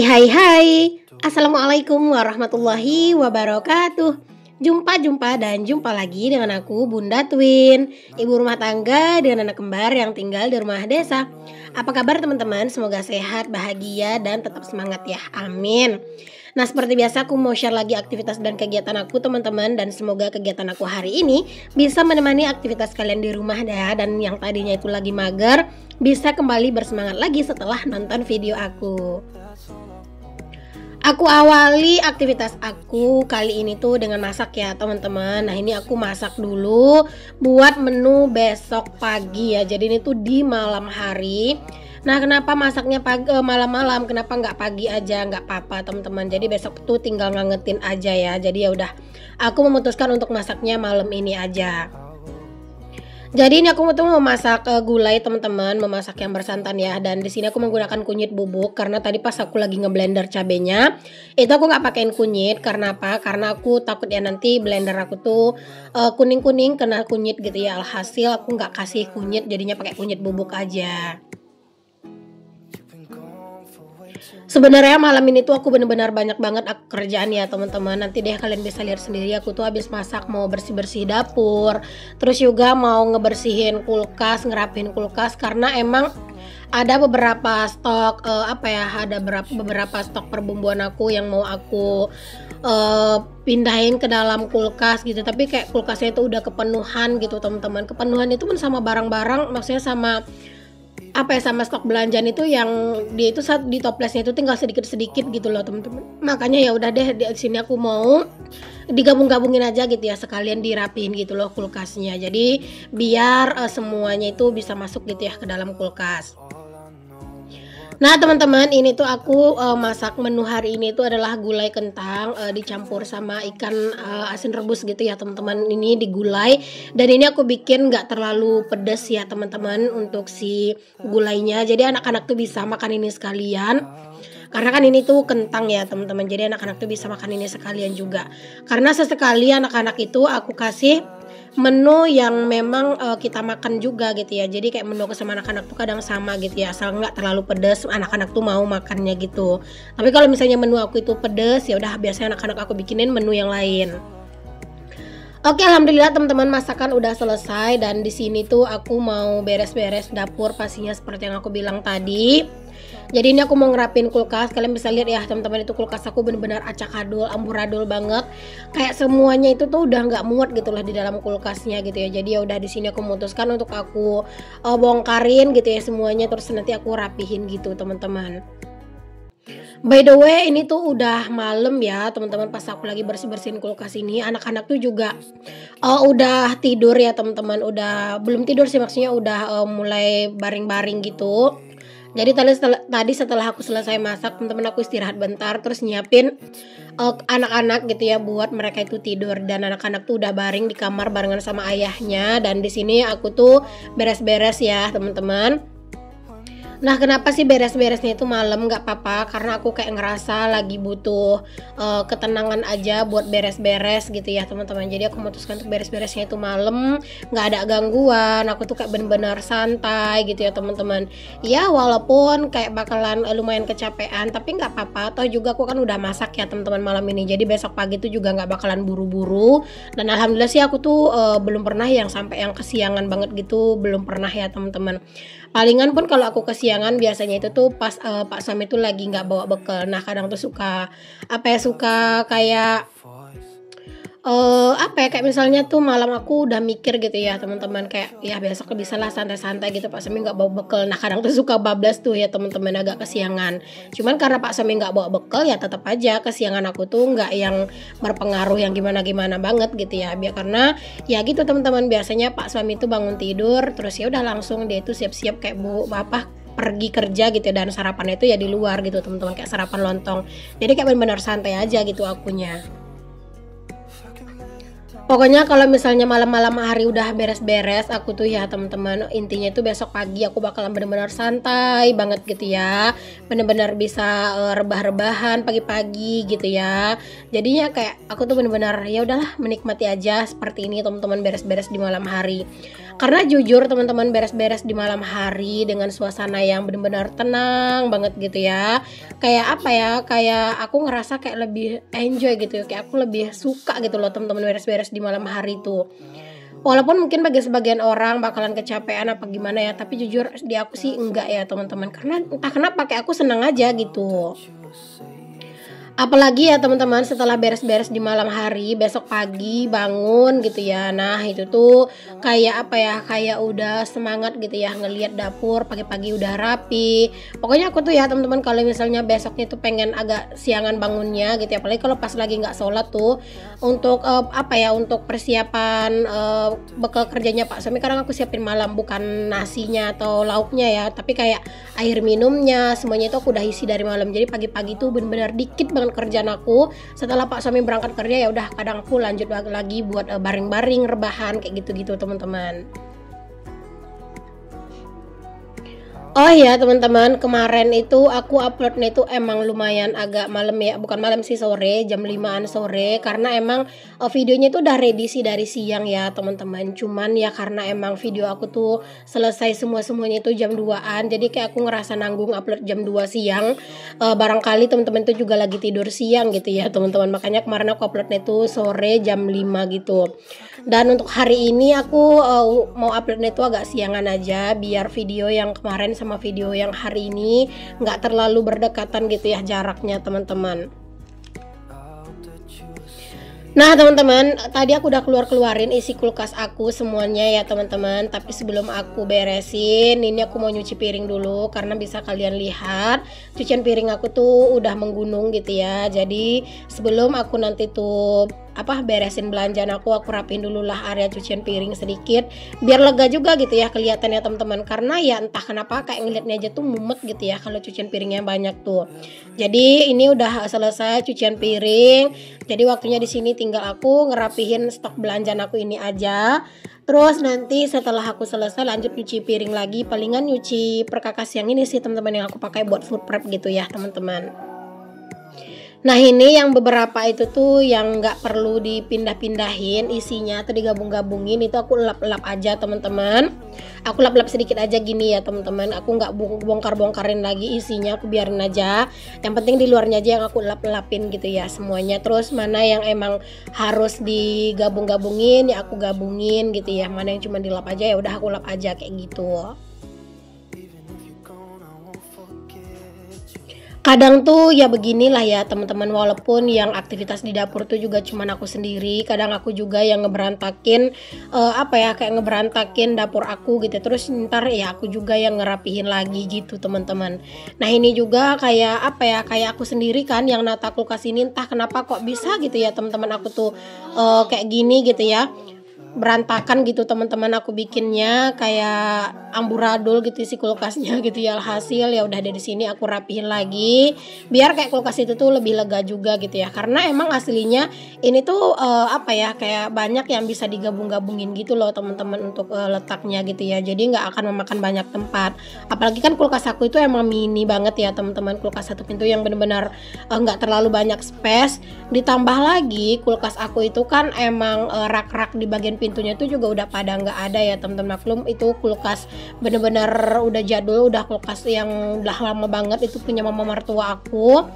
Hai hai hai. Assalamualaikum warahmatullahi wabarakatuh. Jumpa lagi dengan aku Bunda Twin, ibu rumah tangga dengan anak kembar yang tinggal di rumah desa. Apa kabar teman-teman? Semoga sehat, bahagia, dan tetap semangat ya. Amin. Nah, seperti biasa aku mau share lagi aktivitas dan kegiatan aku teman-teman, dan semoga kegiatan aku hari ini bisa menemani aktivitas kalian di rumah ya. Dan yang tadinya itu lagi mager bisa kembali bersemangat lagi setelah nonton video aku. Aku awali aktivitas aku kali ini tuh dengan masak ya teman-teman. Nah, ini aku masak dulu buat menu besok pagi ya. Jadi ini tuh di malam hari. Nah, kenapa masaknya malam-malam? Kenapa nggak pagi aja? Nggak apa-apa teman-teman. Jadi besok tuh tinggal ngangetin aja ya. Jadi ya udah, aku memutuskan untuk masaknya malam ini aja. Jadi ini aku mau memasak gulai teman-teman, memasak yang bersantan ya. Dan di sini aku menggunakan kunyit bubuk karena tadi pas aku lagi ngeblender cabenya, itu aku nggak pakein kunyit. Karena apa? Karena aku takut ya nanti blender aku tuh kuning-kuning kena kunyit gitu ya. Alhasil aku nggak kasih kunyit, jadinya pakai kunyit bubuk aja. Sebenarnya malam ini tuh aku bener-bener banyak banget kerjaan ya teman-teman. Nanti deh kalian bisa lihat sendiri, aku tuh habis masak mau bersih-bersih dapur, terus juga mau ngebersihin kulkas, ngerapihin kulkas karena emang ada beberapa stok ada beberapa stok perbumbuan aku yang mau aku pindahin ke dalam kulkas gitu. Tapi kayak kulkasnya itu udah kepenuhan gitu teman-teman. Kepenuhan itu kan sama barang-barang, maksudnya sama sama stok belanjaan itu yang dia itu saat di toplesnya itu tinggal sedikit-sedikit gitu loh teman-teman. Makanya ya udah deh di sini aku mau digabung-gabungin aja gitu ya, sekalian dirapiin gitu loh kulkasnya. Jadi biar semuanya itu bisa masuk gitu ya ke dalam kulkas. Nah teman-teman, ini tuh aku masak menu hari ini tuh adalah gulai kentang dicampur sama ikan asin rebus gitu ya teman-teman. Ini digulai dan ini aku bikin nggak terlalu pedas ya teman-teman untuk si gulainya. Jadi anak-anak tuh bisa makan ini sekalian. Karena kan ini tuh kentang ya teman-teman. Jadi anak-anak tuh bisa makan ini sekalian juga. Karena sesekali anak-anak itu aku kasih menu yang memang kita makan juga gitu ya. Jadi kayak menu sama anak-anak tuh kadang sama gitu ya, asal nggak terlalu pedas, anak-anak tuh mau makannya gitu. Tapi kalau misalnya menu aku itu pedas, ya udah biasanya anak-anak aku bikinin menu yang lain. Oke, alhamdulillah teman-teman, masakan udah selesai dan di sini tuh aku mau beres-beres dapur pastinya seperti yang aku bilang tadi. Jadi ini aku mau ngerapin kulkas. Kalian bisa lihat ya teman-teman, itu kulkas aku benar-benar acak-adul, amburadul banget. Kayak semuanya itu tuh udah nggak muat gitu lah di dalam kulkasnya gitu ya. Jadi ya udah di sini aku memutuskan untuk aku bongkarin gitu ya semuanya, terus nanti aku rapihin gitu teman-teman. By the way, ini tuh udah malam ya teman-teman. Pas aku lagi bersih-bersihin kulkas ini, anak-anak tuh juga udah tidur ya teman-teman. Udah belum tidur sih, maksudnya udah mulai baring-baring gitu. Jadi tadi setelah aku selesai masak, teman-teman, aku istirahat bentar terus nyiapin anak-anak gitu ya buat mereka itu tidur. Dan anak-anak tuh udah baring di kamar barengan sama ayahnya. Dan di sini aku tuh beres-beres ya teman-teman. Nah, kenapa sih beres-beresnya itu malam? Gak apa-apa, karena aku kayak ngerasa lagi butuh ketenangan aja buat beres-beres gitu ya teman-teman. Jadi aku memutuskan untuk beres-beresnya itu malam, gak ada gangguan. Aku tuh kayak bener-bener santai gitu ya teman-teman. Ya walaupun kayak bakalan lumayan kecapean, tapi gak apa-apa. Toh juga aku kan udah masak ya teman-teman malam ini. Jadi besok pagi tuh juga gak bakalan buru-buru. Dan alhamdulillah sih aku tuh belum pernah yang sampai yang kesiangan banget gitu. Belum pernah ya teman-teman. Palingan pun kalau aku kesiangan biasanya itu tuh pas Pak Suami tuh lagi nggak bawa bekal. Nah kadang tuh suka kayak kayak misalnya tuh malam aku udah mikir gitu ya teman-teman, kayak ya besok bisa lah santai-santai gitu, Pak Suami nggak bawa bekal. Nah kadang tuh suka bablas tuh ya teman-teman, agak kesiangan. Cuman karena Pak Suami nggak bawa bekal ya tetap aja kesiangan aku tuh nggak yang berpengaruh yang gimana-gimana banget gitu ya. Biar karena ya gitu teman-teman, biasanya Pak Suami tuh bangun tidur terus ya udah langsung dia itu siap-siap kayak pergi kerja gitu, dan sarapannya itu ya di luar gitu teman-teman, kayak sarapan lontong. Jadi kayak benar-benar santai aja gitu akunya. Pokoknya kalau misalnya malam-malam hari udah beres-beres aku tuh ya teman-teman, intinya itu besok pagi aku bakalan benar-benar santai banget gitu ya, benar-benar bisa rebah-rebahan pagi-pagi gitu ya. Jadinya kayak aku tuh benar-benar ya udahlah menikmati aja seperti ini teman-teman, beres-beres di malam hari. Karena jujur teman-teman, beres-beres di malam hari dengan suasana yang benar-benar tenang banget gitu ya, kayak apa ya, kayak aku ngerasa kayak lebih enjoy gitu, kayak aku lebih suka gitu loh teman-teman beres-beres di malam hari tuh. Walaupun mungkin bagi sebagian orang bakalan kecapean apa gimana ya, tapi jujur di aku sih enggak ya teman-teman, karena entah kenapa kayak aku senang aja gitu. Apalagi ya teman-teman, setelah beres-beres di malam hari, besok pagi bangun gitu ya. Nah itu tuh kayak apa ya, kayak udah semangat gitu ya, ngelihat dapur pagi-pagi udah rapi. Pokoknya aku tuh ya teman-teman, kalau misalnya besoknya tuh pengen agak siangan bangunnya gitu ya, apalagi kalau pas lagi nggak sholat tuh, untuk apa ya, untuk persiapan bekal kerjanya Pak suami, kadang aku siapin malam, bukan nasinya atau lauknya ya, tapi kayak air minumnya semuanya itu aku udah isi dari malam. Jadi pagi-pagi tuh bener-bener dikit banget kerjaan aku. Setelah Pak suami berangkat kerja ya udah, kadang aku lanjut lagi buat baring-baring, rebahan kayak gitu-gitu teman-teman. Oh iya teman-teman, kemarin itu aku uploadnya itu emang lumayan agak malam ya, bukan malam sih, sore, jam 5-an sore, karena emang videonya itu udah ready sih dari siang ya teman-teman. Cuman ya karena emang video aku tuh selesai semuanya itu jam 2-an, jadi kayak aku ngerasa nanggung upload jam 2 siang. Barangkali teman-teman itu juga lagi tidur siang gitu ya teman-teman, makanya kemarin aku uploadnya itu sore jam 5 gitu. Dan untuk hari ini aku mau uploadnya itu agak siangan aja, biar video yang kemarin sama video yang hari ini nggak terlalu berdekatan gitu ya jaraknya teman-teman. Nah teman-teman, tadi aku udah keluarin isi kulkas aku semuanya ya teman-teman. Tapi sebelum aku beresin, ini aku mau nyuci piring dulu, karena bisa kalian lihat cucian piring aku tuh udah menggunung gitu ya. Jadi sebelum aku nanti tuh beresin belanjaan aku rapiin dulu lah area cucian piring sedikit, biar lega juga gitu ya kelihatannya teman-teman. Karena ya entah kenapa kayak ngeliatnya aja tuh mumet gitu ya kalau cucian piringnya banyak tuh. Jadi ini udah selesai cucian piring, jadi waktunya di sini tinggal aku ngerapihin stok belanjaan aku ini aja. Terus nanti setelah aku selesai lanjut nyuci piring lagi, palingan nyuci perkakas yang ini sih teman-teman, yang aku pakai buat food prep gitu ya teman-teman. Nah ini yang beberapa itu tuh yang nggak perlu dipindah-pindahin isinya atau digabung-gabungin, itu aku lap-lap aja teman-teman. Aku lap-lap sedikit aja gini ya teman-teman, aku nggak bongkar-bongkarin lagi isinya, aku biarin aja. Yang penting di luarnya aja yang aku lap-lapin gitu ya semuanya. Terus mana yang emang harus digabung-gabungin ya aku gabungin gitu ya, mana yang cuma dilap aja ya udah aku lap aja kayak gitu. Kadang tuh ya beginilah ya teman-teman, walaupun yang aktivitas di dapur tuh juga cuman aku sendiri, kadang aku juga yang ngeberantakin kayak ngeberantakin dapur aku gitu. Terus ntar ya aku juga yang ngerapihin lagi gitu teman-teman. Nah ini juga kayak kayak aku sendiri kan yang nata kulkas ini, entah kenapa kok bisa gitu ya teman-teman, aku tuh kayak gini gitu ya, berantakan gitu teman-teman, aku bikinnya kayak amburadul gitu isi kulkasnya gitu ya. Hasil ya udah dari sini aku rapihin lagi biar kayak kulkas itu tuh lebih lega juga gitu ya, karena emang aslinya ini tuh kayak banyak yang bisa digabung-gabungin gitu loh teman-teman untuk letaknya gitu ya, jadi nggak akan memakan banyak tempat. Apalagi kan kulkas aku itu emang mini banget ya teman-teman, kulkas satu pintu yang bener-bener nggak terlalu banyak space. Ditambah lagi kulkas aku itu kan emang rak-rak di bagian pintunya itu juga udah pada nggak ada ya teman-teman. Maklum itu kulkas bener-bener udah jadul, udah kulkas yang udah lama banget, itu punya mama mertua aku,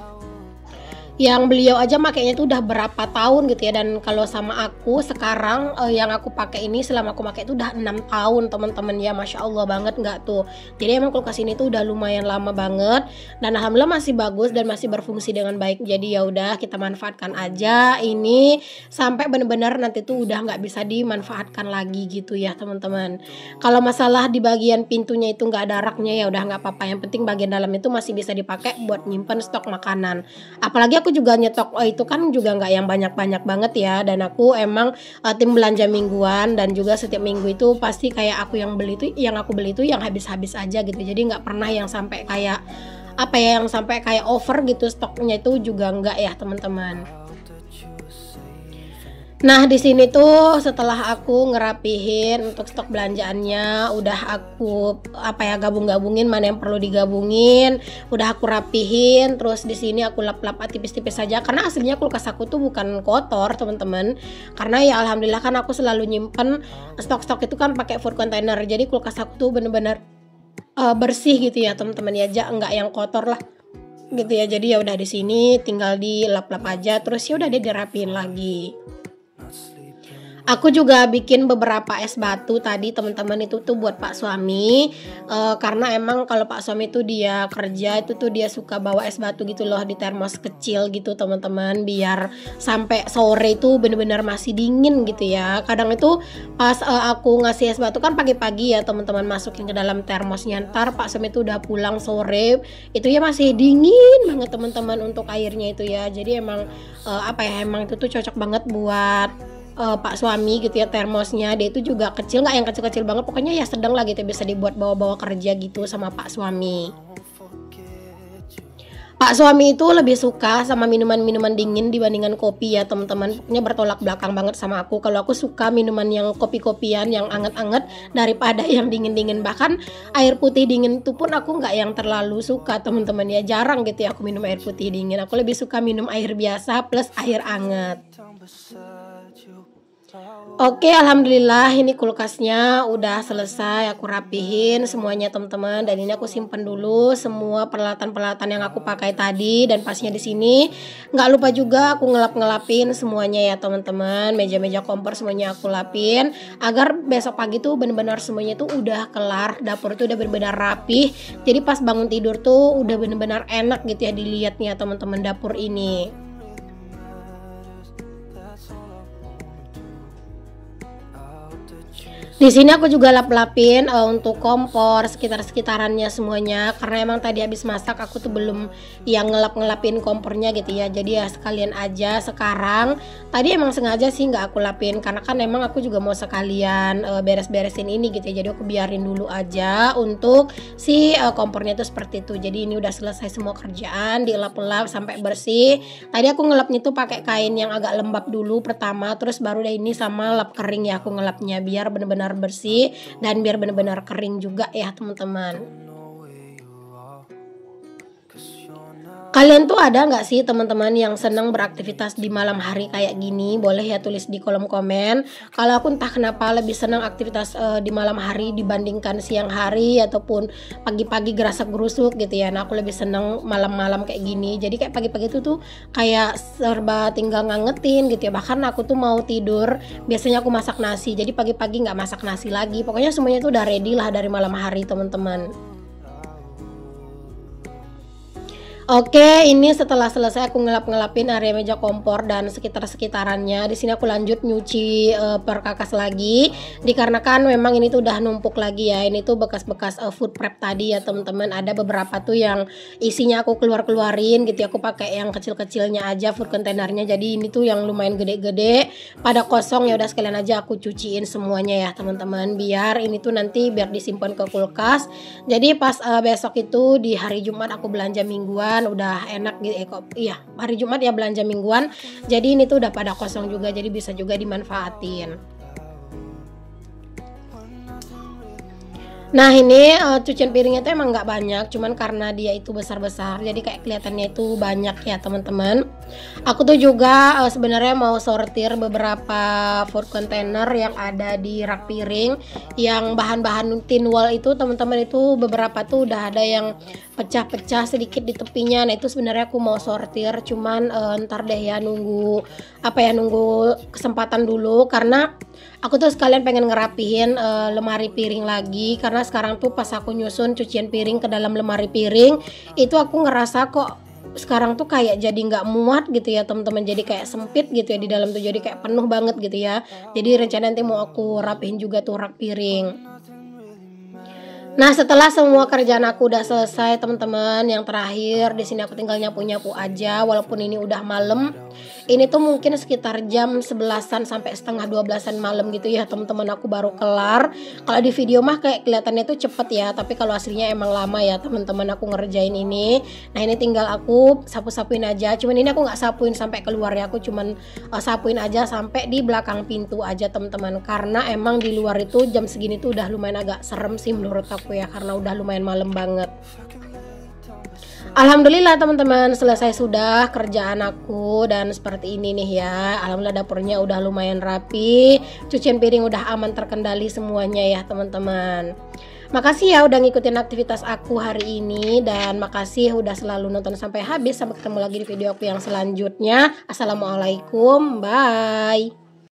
yang beliau aja makainya itu udah berapa tahun gitu ya. Dan kalau sama aku sekarang yang aku pakai ini, selama aku pakai itu udah 6 tahun teman-teman ya, masya Allah banget nggak tuh. Jadi emang kulkas ini tuh udah lumayan lama banget dan alhamdulillah masih bagus dan masih berfungsi dengan baik. Jadi ya udah kita manfaatkan aja ini sampai bener-bener nanti tuh udah nggak bisa dimanfaatkan lagi gitu ya teman-teman. Kalau masalah di bagian pintunya itu nggak ada raknya ya udah nggak apa-apa, yang penting bagian dalam itu masih bisa dipakai buat nyimpen stok makanan. Apalagi aku juga nyetok itu kan juga nggak yang banyak-banyak banget ya, dan aku emang tim belanja mingguan, dan juga setiap minggu itu pasti kayak aku yang aku beli itu yang habis-habis aja gitu. Jadi nggak pernah yang sampai kayak yang sampai kayak over gitu stoknya, itu juga nggak ya teman-teman. Nah, di sini tuh setelah aku ngerapihin untuk stok belanjaannya, udah aku gabung-gabungin mana yang perlu digabungin, udah aku rapihin, terus di sini aku lap-lap tipis-tipis saja karena aslinya kulkas aku tuh bukan kotor, teman-teman. Karena ya alhamdulillah kan aku selalu nyimpen stok-stok itu kan pakai food container. Jadi kulkas aku tuh bener-bener bersih gitu ya, teman-teman ya, enggak yang kotor lah gitu ya. Jadi ya udah di sini tinggal dilap-lap aja, terus ya udah dia dirapiin lagi. Aku juga bikin beberapa es batu tadi, teman-teman, itu tuh buat Pak suami, karena emang kalau Pak suami tuh dia kerja itu tuh dia suka bawa es batu gitu loh di termos kecil gitu, teman-teman, biar sampai sore itu bener-bener masih dingin gitu ya. Kadang itu pas aku ngasih es batu kan pagi-pagi ya, teman-teman, masukin ke dalam termosnya, ntar Pak suami tuh udah pulang sore itu ya masih dingin banget, teman-teman, untuk airnya itu ya. Jadi emang emang itu tuh cocok banget buat Pak suami gitu ya, termosnya. Dia itu juga kecil, nggak yang kecil-kecil banget, pokoknya ya sedang lah gitu, bisa dibuat bawa-bawa kerja gitu sama Pak suami. Pak suami itu lebih suka sama minuman-minuman dingin dibandingkan kopi ya, teman-teman. Pokoknya bertolak belakang banget sama aku. Kalau aku suka minuman yang kopi-kopian, yang anget-anget daripada yang dingin-dingin. Bahkan air putih dingin itu pun aku nggak yang terlalu suka, teman-teman ya. Jarang gitu ya aku minum air putih dingin. Aku lebih suka minum air biasa plus air anget. Oke, alhamdulillah ini kulkasnya udah selesai aku rapihin semuanya, teman-teman, dan ini aku simpen dulu semua peralatan-peralatan yang aku pakai tadi. Dan pastinya di sini nggak lupa juga aku ngelap-ngelapin semuanya ya, teman-teman. Meja-meja kompor semuanya aku lapin agar besok pagi tuh bener-bener semuanya tuh udah kelar, dapur tuh udah bener-bener rapih. Jadi pas bangun tidur tuh udah bener-bener enak gitu ya dilihatnya, teman-teman, dapur ini. Di sini aku juga lap-lapin untuk kompor sekitar-sekitarannya semuanya, karena emang tadi habis masak aku tuh belum yang ngelap-ngelapin kompornya gitu ya. Jadi ya sekalian aja sekarang. Tadi emang sengaja sih nggak aku lapin karena kan emang aku juga mau sekalian beres-beresin ini gitu ya. Jadi aku biarin dulu aja untuk si kompornya tuh seperti itu. Jadi ini udah selesai semua kerjaan, dilap-lap sampai bersih. Tadi aku ngelapnya tuh pakai kain yang agak lembab dulu pertama, terus baru deh ini sama lap kering ya aku ngelapnya biar bener-bener bersih dan biar benar-benar kering juga ya, teman-teman. Kalian tuh ada nggak sih, teman-teman, yang senang beraktivitas di malam hari kayak gini? Boleh ya tulis di kolom komen. Kalau aku entah kenapa lebih senang aktivitas di malam hari dibandingkan siang hari ataupun pagi-pagi gerasak gerusuk gitu ya. Nah, aku lebih senang malam-malam kayak gini. Jadi kayak pagi-pagi itu tuh kayak serba tinggal ngangetin gitu ya. Bahkan aku tuh mau tidur, biasanya aku masak nasi. Jadi pagi-pagi nggak masak nasi lagi. Pokoknya semuanya tuh udah ready lah dari malam hari, teman-teman. Oke, ini setelah selesai aku ngelap-ngelapin area meja kompor dan sekitar-sekitarannya. Di sini aku lanjut nyuci perkakas lagi, dikarenakan memang ini tuh udah numpuk lagi ya. Ini tuh bekas-bekas food prep tadi ya, teman-teman. Ada beberapa tuh yang isinya aku keluarin gitu ya. Aku pakai yang kecil-kecilnya aja food containernya. Jadi ini tuh yang lumayan gede-gede pada kosong, ya udah sekalian aja aku cuciin semuanya ya, teman-teman. Biar ini tuh nanti biar disimpan ke kulkas. Jadi pas besok itu di hari Jumat aku belanja mingguan udah enak gitu hari Jumat ya belanja mingguan, jadi ini tuh udah pada kosong juga, jadi bisa juga dimanfaatin. Nah, ini cucian piringnya tuh emang nggak banyak, cuman karena dia itu besar-besar jadi kayak kelihatannya itu banyak ya, teman-teman. Aku tuh juga sebenarnya mau sortir beberapa food container yang ada di rak piring yang bahan-bahan tin wall itu, teman-teman. Itu beberapa tuh udah ada yang pecah-pecah sedikit di tepinya. Nah, itu sebenarnya aku mau sortir, cuman ntar deh ya, nunggu kesempatan dulu, karena aku tuh sekalian pengen ngerapihin lemari piring lagi, karena sekarang tuh pas aku nyusun cucian piring ke dalam lemari piring itu aku ngerasa kok sekarang tuh kayak jadi nggak muat gitu ya, teman-teman. Jadi kayak sempit gitu ya di dalam tuh, jadi kayak penuh banget gitu ya. Jadi rencana nanti mau aku rapihin juga tuh rak piring. Nah, setelah semua kerjaan aku udah selesai, teman-teman, yang terakhir di sini aku tinggal nyapu-nyapu aja walaupun ini udah malam. Ini tuh mungkin sekitar jam 11-an sampai setengah 12-an malam gitu ya, teman-teman, aku baru kelar. Kalau di video mah kayak kelihatannya tuh cepet ya, tapi kalau aslinya emang lama ya, teman-teman, aku ngerjain ini. Nah, ini tinggal aku sapu-sapuin aja. Cuman ini aku nggak sapuin sampai keluar ya, aku cuman sapuin aja sampai di belakang pintu aja, teman-teman. Karena emang di luar itu jam segini tuh udah lumayan agak serem sih menurut aku ya, karena udah lumayan malam banget. Alhamdulillah teman-teman, selesai sudah kerjaan aku dan seperti ini nih ya. Alhamdulillah dapurnya udah lumayan rapi, cucian piring udah aman terkendali semuanya ya teman-teman. Makasih ya udah ngikutin aktivitas aku hari ini, dan makasih udah selalu nonton sampai habis. Sampai ketemu lagi di video aku yang selanjutnya. Assalamualaikum, bye.